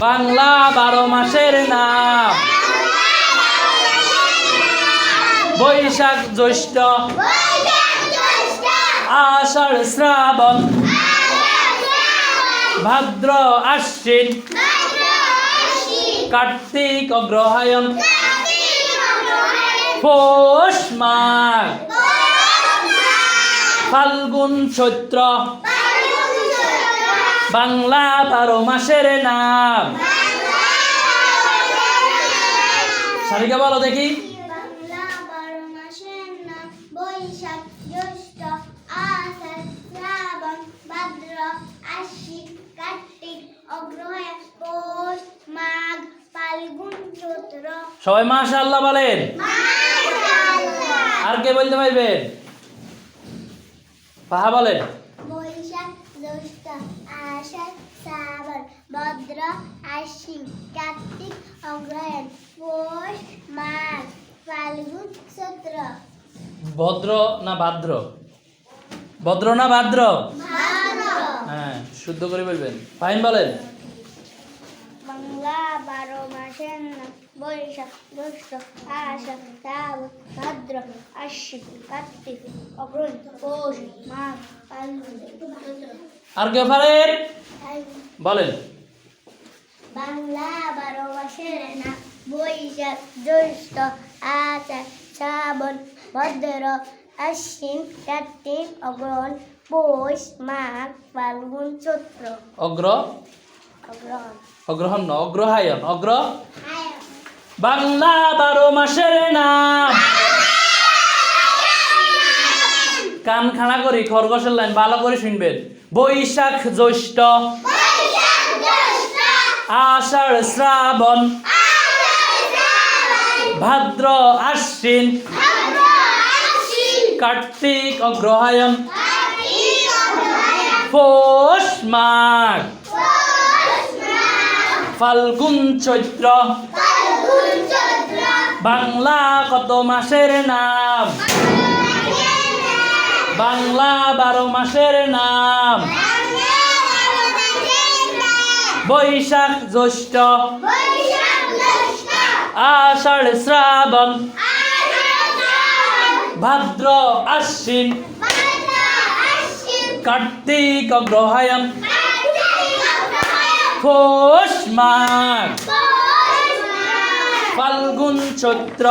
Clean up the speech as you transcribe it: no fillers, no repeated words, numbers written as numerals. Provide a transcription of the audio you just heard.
বাংলা 12 মাসের নাম। বৈশাখ জ্যৈষ্ঠ আষাঢ় শ্রাবণ ভাদ্র আশ্বিন কার্তিক অগ্রহায়ণ পৌষ মাঘ ফাল্গুন চৈত্র বাংলা 12 মাসের নাম। সারিকা বলো দেখি। বাংলা 12 মাসের নাম। বৈশাখ জ্যৈষ্ঠ আষাঢ় শ্রাবণ ভাদ্র আশ্বিন কার্তিক অগ্রহায়ণ পৌষ মাঘ ফাল্গুন চৈত্র। সবাই মাশাআল্লাহ বলেন। আর কে বলতে পারবেন? পাহা বলেন। বৈশাখ জ্যৈষ্ঠ আষাঢ় শ্রাবণ ভাদ্র আশ্বিন কার্তিক অগ্রহায়ণ পৌষ মাঘ ফাল্গুন চৈত্র। ভদ্র না ভাদ্র? ভদ্র না ভাদ্র? হ্যাঁ, শুদ্ধ করে বলবেন। ফাইন বলেন। বাংলা 12 মাসের নাম। বৈশাখ জ্যৈষ্ঠ আষাঢ় শ্রাবণ ভাদ্র আশ্বিন কার্তিক অগ্রহায়ণ পৌষ মাঘ ফাল্গুন চৈত্র। আর কে পারেন বলেন। বাংলা 12 মাসের নাম। বৈশাখ জ্যৈষ্ঠ আষাঢ় শ্রাবণ ভাদ্র আশ্বিন কার্তিক অগ্রহায়ণ পৌষ মাঘ ফাল্গুন চৈত্র। অগ্রহণ না, অগ্রহায়ণ। বাংলা 12 মাসের নাম। কান খাড়া করি খরগোশের লাইন ভালো করে শুনবেন। বৈশাখ জ্যৈষ্ঠ আষাঢ় শ্রাবণ ভাদ্র আশ্বিন কার্তিক অগ্রহায়ণ পৌষ মাঘ ফাল্গুন চৈত্র। বাংলা কত মাসের নাম? বাংলা 12 মাসের নাম। বৈশাখ জ্যৈষ্ঠ আষাঢ় শ্রাবণ ভাদ্র আশ্বিন কার্তিক অগ্রহায়ণ পৌষ মাঘ ফাল্গুন চৈত্র।